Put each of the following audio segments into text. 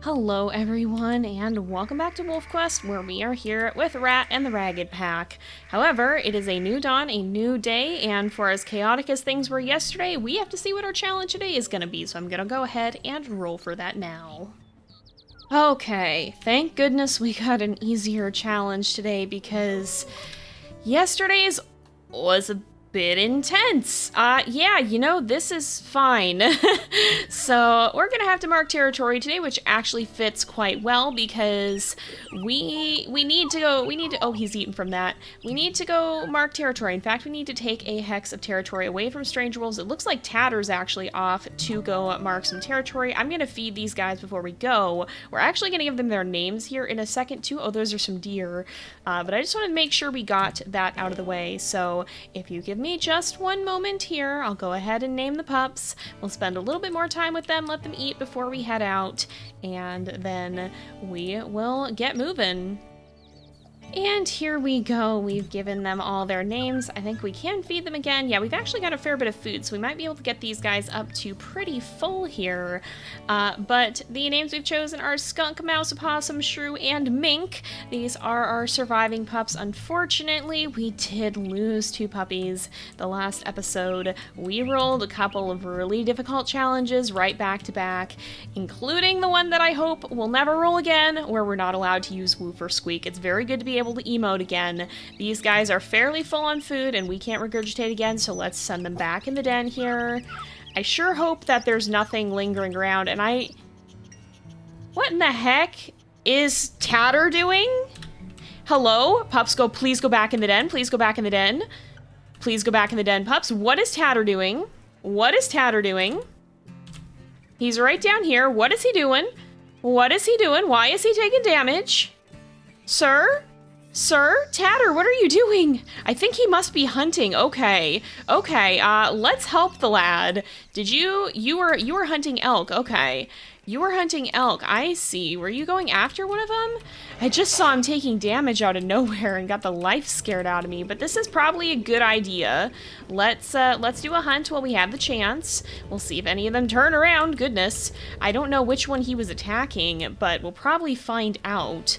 Hello everyone, and welcome back to WolfQuest, where we are here with Rat and the Ragged Pack. However, it is a new dawn, a new day, and for as chaotic as things were yesterday, we have to see what our challenge today is going to be, so I'm going to go ahead and roll for that now. Okay, thank goodness we got an easier challenge today, because yesterday's was a bit intense. Yeah, this is fine. So we're gonna have to mark territory today, which actually fits quite well because we need to oh, he's eaten from that. We need to go mark territory. In fact, we need to take a hex of territory away from stranger wolves. It looks like Tatter's actually off to go mark some territory. I'm gonna feed these guys before we go. We're actually gonna give them their names here in a second too. Oh, those are some deer. But I just want to make sure we got that out of the way. So if you give me just one moment here, I'll go ahead and name the pups. We'll spend a little bit more time with them, let them eat before we head out, and then we will get moving. And here we go. We've given them all their names. I think we can feed them again. Yeah, we've actually got a fair bit of food, so we might be able to get these guys up to pretty full here. But the names we've chosen are Skunk, Mouse, Opossum, Shrew, and Mink. These are our surviving pups. Unfortunately, we did lose 2 puppies the last episode. We rolled a couple of really difficult challenges right back to back, including the one that I hope will never roll again, where we're not allowed to use woof or squeak. It's very good to be able to emote again. These guys are fairly full on food and we can't regurgitate again, so let's send them back in the den here. I sure hope that there's nothing lingering around, and what in the heck is Tatter doing? Hello? Pups, please go back in the den. Please go back in the den. Please go back in the den, pups. What is Tatter doing? What is Tatter doing? He's right down here. What is he doing? What is he doing? Why is he taking damage? Sir? Sir? Tatter, what are you doing? I think he must be hunting. Okay. Let's help the lad. You were hunting elk. Okay. You were hunting elk. I see. Were you going after one of them? I just saw him taking damage out of nowhere and got the life scared out of me, but this is probably a good idea. Let's do a hunt while we have the chance. We'll see if any of them turn around. Goodness. I don't know which one he was attacking, but we'll probably find out.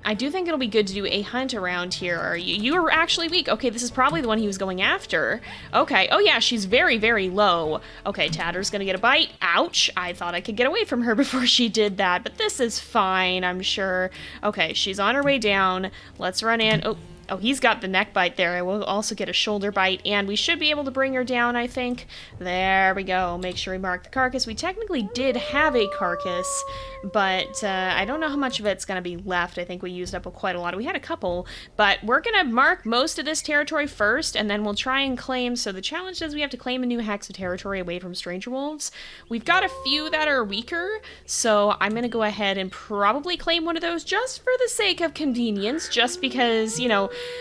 I do think it'll be good to do a hunt around here. You were actually weak. Okay, this is probably the one he was going after. Okay, oh yeah, she's very, very low. Okay, Tatter's gonna get a bite. Ouch, I thought I could get away from her before she did that, but this is fine, I'm sure. Okay, she's on her way down. Let's run in. Oh, he's got the neck bite there. I will also get a shoulder bite, and we should be able to bring her down, I think. There we go. Make sure we mark the carcass. We technically did have a carcass, but I don't know how much of it's going to be left. I think we used up quite a lot. We had a couple, but we're going to mark most of this territory first, and then we'll try and claim. So the challenge is we have to claim a new hex of territory away from stranger wolves. We've got a few that are weaker, so I'm going to go ahead and probably claim one of those just for the sake of convenience, just because,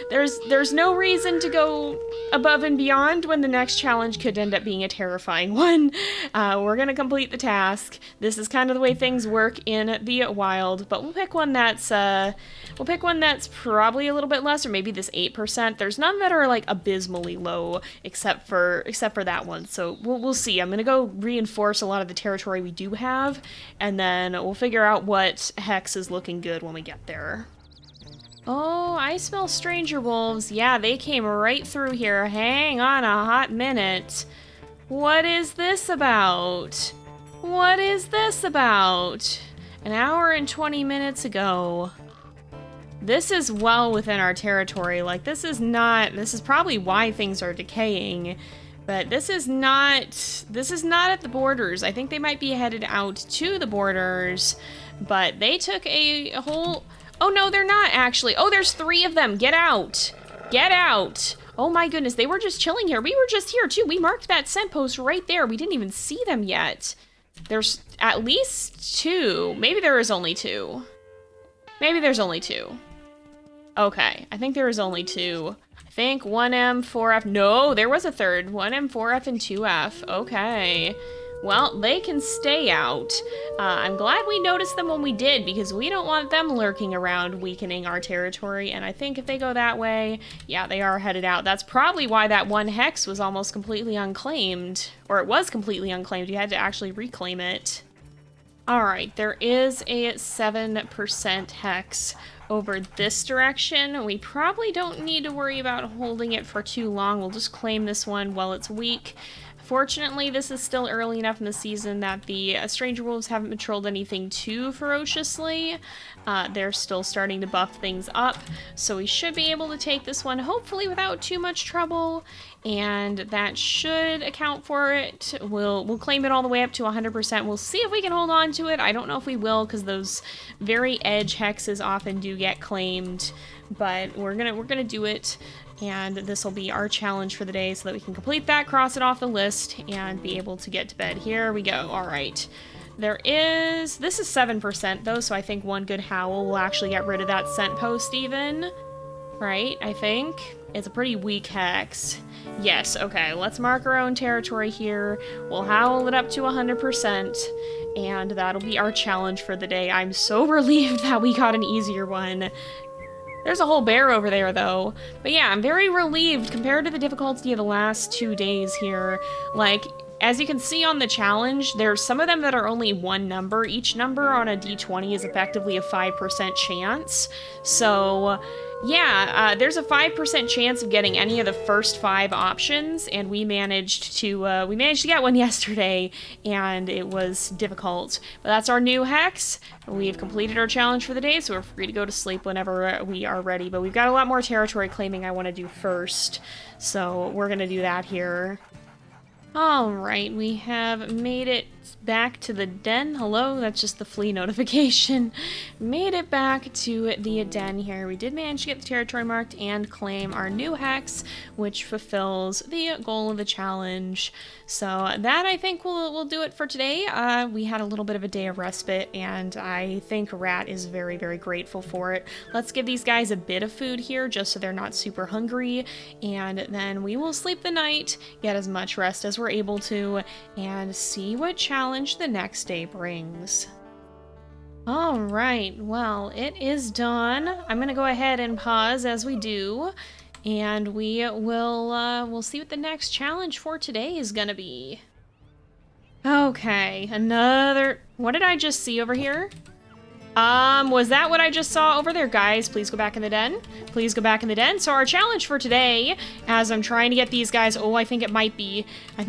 there's no reason to go above and beyond when the next challenge could end up being a terrifying one. We're gonna complete the task. This is kind of the way things work in the wild, but we'll pick one that's probably a little bit less, or maybe this 8%. There's none that are like abysmally low, except for that one. So we'll see. I'm gonna go reinforce a lot of the territory we do have, and then we'll figure out what hex is looking good when we get there. Oh, I smell stranger wolves. Yeah, they came right through here. Hang on a hot minute. What is this about? What is this about? An hour and 20 minutes ago. This is well within our territory. Like, this is probably why things are decaying. But this is not at the borders. I think they might be headed out to the borders, but they took a whole... Oh, no, they're not, actually. Oh, there's 3 of them. Get out. Get out. Oh, my goodness. They were just chilling here. We were just here, too. We marked that scent post right there. We didn't even see them yet. There's at least 2. Maybe there is only 2. Maybe there's only 2. Okay. I think there is only 2. I think 1M, 4F. No, there was a third. 1M, 4F, and 2F. Okay. Well, they can stay out. I'm glad we noticed them when we did, because we don't want them lurking around weakening our territory, and I think if they go that way, yeah, they are headed out. That's probably why that one hex was almost completely unclaimed, or it was completely unclaimed. You had to actually reclaim it. Alright, there is a 7% hex over this direction. We probably don't need to worry about holding it for too long. We'll just claim this one while it's weak. Fortunately, this is still early enough in the season that the Stranger Wolves haven't patrolled anything too ferociously. They're still starting to buff things up, so we should be able to take this one hopefully without too much trouble, and that should account for it. We'll claim it all the way up to 100%. We'll see if we can hold on to it. I don't know if we will, because those very edge hexes often do get claimed, but we're gonna do it. And this will be our challenge for the day so that we can complete that, cross it off the list, and be able to get to bed. Here we go. All right. This is 7% though, so I think one good howl will actually get rid of that scent post even. Right, I think. It's a pretty weak hex. Yes, okay, let's mark our own territory here. We'll howl it up to 100%, and that'll be our challenge for the day. I'm so relieved that we got an easier one. There's a whole bear over there, though. But yeah, I'm very relieved compared to the difficulty of the last 2 days here. Like, as you can see on the challenge, there's some of them that are only one number. Each number on a d20 is effectively a 5% chance. So, yeah, there's a 5% chance of getting any of the first 5 options, and we managed to get one yesterday, and it was difficult. But that's our new hex. We've completed our challenge for the day, so we're free to go to sleep whenever we are ready. But we've got a lot more territory claiming I want to do first, so we're gonna do that here. Alright, we have made it back to the den. Hello, that's just the flea notification. Made it back to the den here. We did manage to get the territory marked and claim our new hex, which fulfills the goal of the challenge. So that, I think, will do it for today. We had a little bit of a day of respite, and I think Rat is very, very grateful for it. Let's give these guys a bit of food here, just so they're not super hungry, and then we will sleep the night, get as much rest as we're able to, and see what challenge the next day brings. Alright, well, it is done. I'm gonna go ahead and pause as we do, and we'll see what the next challenge for today is gonna be. Okay, what did I just see over here? Was that what I just saw over there? Guys, please go back in the den. Please go back in the den. So our challenge for today, as I'm trying to get these guys, I think it might be. I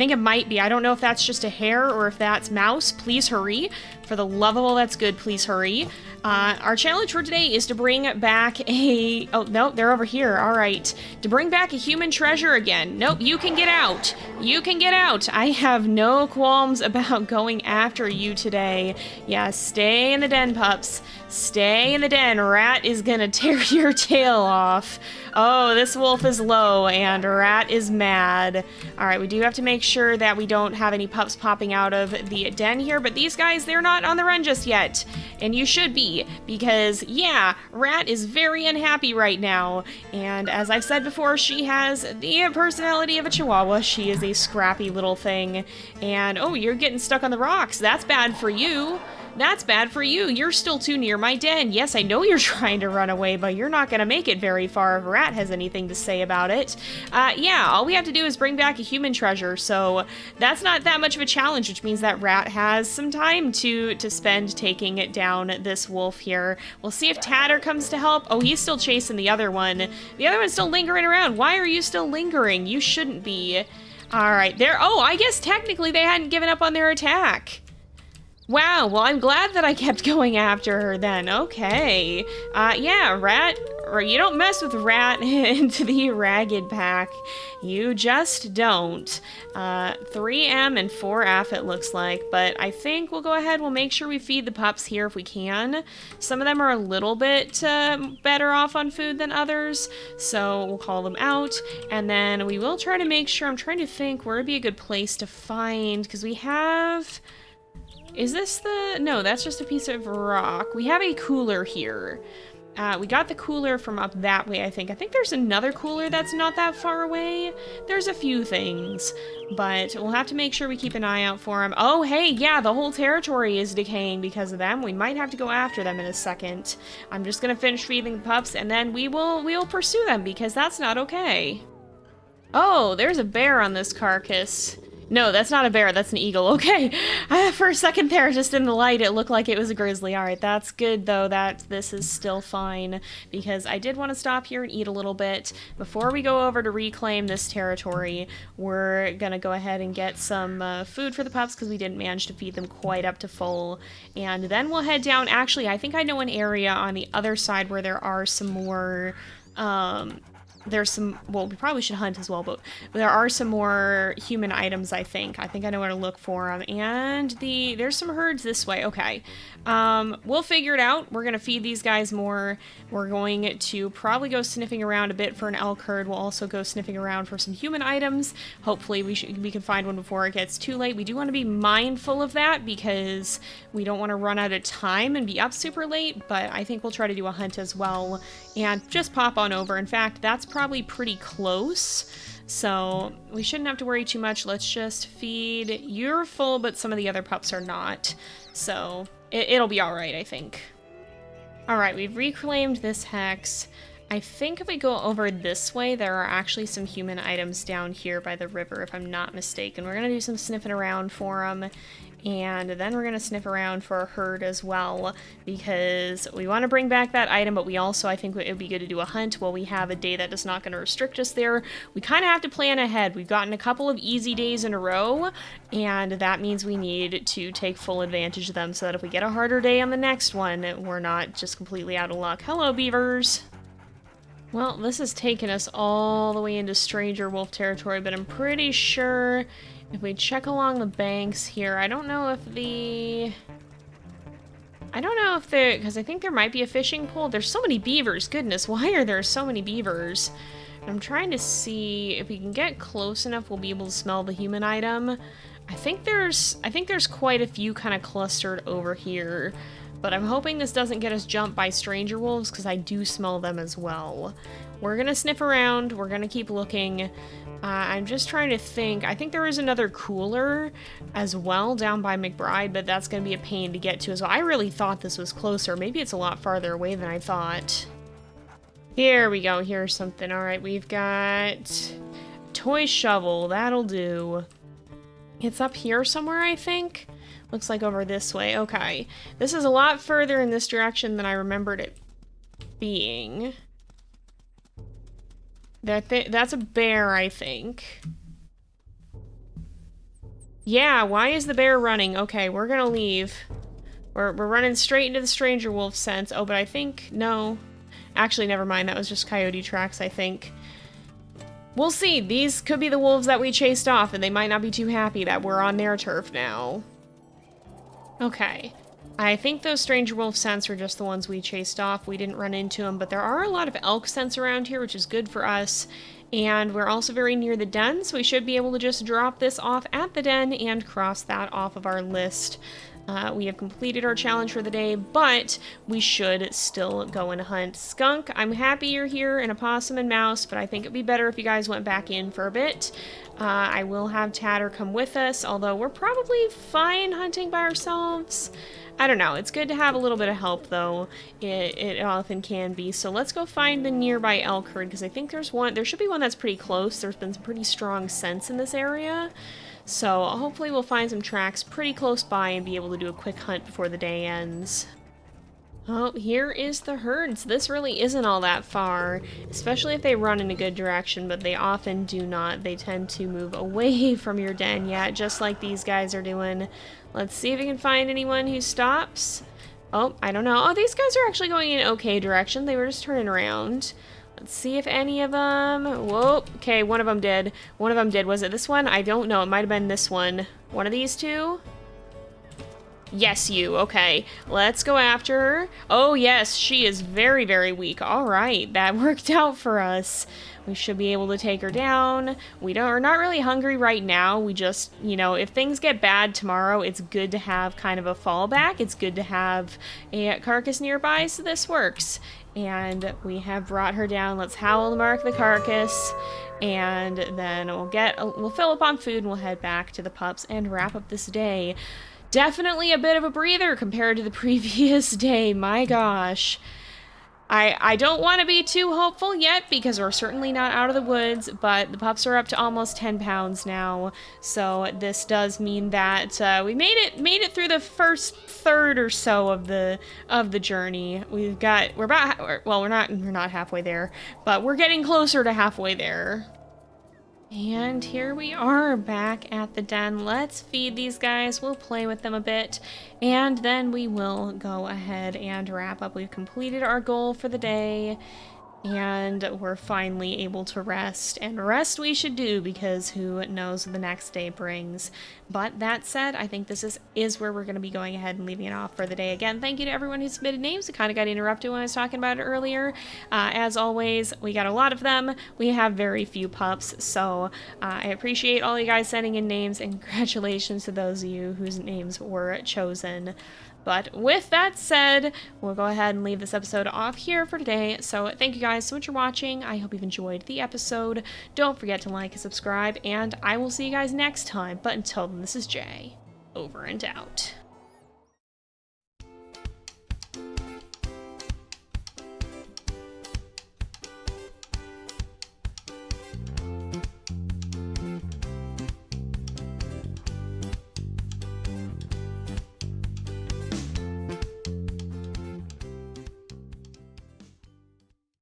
don't know if that's just a hare or if that's mouse. Please hurry. For the love of all that's good, please hurry. Our challenge for today is to bring back a... Oh, no, they're over here. All right. To bring back a human treasure again. Nope, you can get out. You can get out. I have no qualms about going after you today. Yeah, stay in the den, pups. Stay in the den. Rat is gonna tear your tail off. Oh, this wolf is low, and Rat is mad. Alright, we do have to make sure that we don't have any pups popping out of the den here, but these guys, they're not on the run just yet. And you should be, because, yeah, Rat is very unhappy right now. And as I've said before, she has the personality of a chihuahua. She is a scrappy little thing. And, oh, you're getting stuck on the rocks. That's bad for you. That's bad for you. You're still too near my den. Yes, I know you're trying to run away, but you're not going to make it very far if Rat has anything to say about it. Yeah, all we have to do is bring back a human treasure, so that's not that much of a challenge, which means that Rat has some time to spend taking down this wolf here. We'll see if Tatter comes to help. Oh, he's still chasing the other one. The other one's still lingering around. Why are you still lingering? You shouldn't be. All right, there. Oh, I guess technically they hadn't given up on their attack. Wow, well, I'm glad that I kept going after her then. Okay. Yeah, Rat, or you don't mess with Rat into the Ragged Pack. You just don't. 3M and 4F it looks like, but I think we'll go ahead, we'll make sure we feed the pups here if we can. Some of them are a little bit better off on food than others, so we'll call them out, and then we will try to make sure, I'm trying to think where would be a good place to find, because we have... Is this the... No, that's just a piece of rock. We have a cooler here. We got the cooler from up that way, I think. I think there's another cooler that's not that far away. There's a few things, but we'll have to make sure we keep an eye out for them. Oh, hey, yeah, the whole territory is decaying because of them. We might have to go after them in a second. I'm just gonna finish feeding the pups, and then we'll pursue them, because that's not okay. Oh, there's a bear on this carcass. No, that's not a bear. That's an eagle. Okay. For a second there, just in the light, it looked like it was a grizzly. All right, that's good, though, that this is still fine, because I did want to stop here and eat a little bit. Before we go over to reclaim this territory, we're going to go ahead and get some food for the pups, because we didn't manage to feed them quite up to full. And then we'll head down. Actually, I think I know an area on the other side where there are some more... there's some, well, we probably should hunt as well, but there are some more human items, I think. I think I know where to look for them. And there's some herds this way. Okay. We'll figure it out. We're going to feed these guys more. We're going to probably go sniffing around a bit for an elk herd. We'll also go sniffing around for some human items. Hopefully we can find one before it gets too late. We do want to be mindful of that because we don't want to run out of time and be up super late, but I think we'll try to do a hunt as well and just pop on over. In fact, that's probably pretty close, so we shouldn't have to worry too much. Let's just feed. You're full, but some of the other pups are not, so it'll be all right, I think. All right, we've reclaimed this hex. I think if we go over this way, there are actually some human items down here by the river, if I'm not mistaken. We're gonna do some sniffing around for them, and then we're gonna sniff around for a herd as well, because we want to bring back that item, but we also, I think it would be good to do a hunt while we have a day that is not going to restrict us there. We kind of have to plan ahead. We've gotten a couple of easy days in a row, and that means we need to take full advantage of them so that if we get a harder day on the next one, we're not just completely out of luck. Hello, beavers! Well, this has taken us all the way into Stranger Wolf territory, but I'm pretty sure if we check along the banks here, I don't know if because I think there might be a fishing pole. There's so many beavers, goodness, why are there so many beavers? I'm trying to see if we can get close enough, we'll be able to smell the human item. I think there's quite a few kind of clustered over here. But I'm hoping this doesn't get us jumped by stranger wolves, because I do smell them as well. We're gonna sniff around, we're gonna keep looking. I'm just trying to think. I think there is another cooler as well down by McBride, but that's gonna be a pain to get to as well. I really thought this was closer. Maybe it's a lot farther away than I thought. Here we go, here's something. Alright, we've got toy shovel, that'll do. It's up here somewhere, I think. Looks like over this way. Okay. This is a lot further in this direction than I remembered it being. That's a bear, I think. Yeah, why is the bear running? Okay, we're gonna leave. We're running straight into the stranger wolf sense. Oh, but I think... No. Actually, never mind. That was just coyote tracks, I think. We'll see. These could be the wolves that we chased off, and they might not be too happy that we're on their turf now. Okay, I think those stranger wolf scents were just the ones we chased off. We didn't run into them, but there are a lot of elk scents around here, which is good for us. And we're also very near the den, so we should be able to just drop this off at the den and cross that off of our list. We have completed our challenge for the day, but we should still go and hunt. Skunk, I'm happy you're here, and a possum and mouse, but I think it'd be better if you guys went back in for a bit. I will have Tatter come with us, although we're probably fine hunting by ourselves. I don't know. It's good to have a little bit of help, though. It often can be. So let's go find the nearby elk herd, because I think there's one. There should be one that's pretty close. There's been some pretty strong scents in this area. So hopefully we'll find some tracks pretty close by and be able to do a quick hunt before the day ends. Oh, here is the herds. This really isn't all that far, especially if they run in a good direction, but they often do not. They tend to move away from your den, yeah, just like these guys are doing. Let's see if we can find anyone who stops. Oh, I don't know. Oh, these guys are actually going in an okay direction. They were just turning around. Let's see if any of them... Whoa, okay, one of them did. One of them did. Was it this one? I don't know. It might have been this one. One of these two? Yes, you. Okay, let's go after her. Oh, yes, she is very, very weak. All right, that worked out for us. We should be able to take her down. We're not really hungry right now. We just, you know, if things get bad tomorrow, it's good to have kind of a fallback. It's good to have a carcass nearby, so this works. And we have brought her down. Let's howl to mark the carcass. And then we'll fill up on food and we'll head back to the pups and wrap up this day. Definitely a bit of a breather compared to the previous day, my gosh. I don't want to be too hopeful yet because we're certainly not out of the woods, but the pups are up to almost 10 pounds now. So this does mean that we made it through the first third or so of the journey. We're not halfway there, but we're getting closer to halfway there. And here we are back at the den. Let's feed these guys. We'll play with them a bit, and then we will go ahead and wrap up. We've completed our goal for the day, and we're finally able to rest. And rest we should do, because who knows what the next day brings. But that said, I think this is where we're going to be going ahead and leaving it off for the day. Again, thank you to everyone who submitted names. It kind of got interrupted when I was talking about it earlier. As always, we got a lot of them. We have very few pups, so I appreciate all you guys sending in names, and congratulations to those of you whose names were chosen. But with that said, we'll go ahead and leave this episode off here for today. So thank you guys so much for watching. I hope you've enjoyed the episode. Don't forget to like and subscribe, and I will see you guys next time. But until then, this is Jay. Over and out.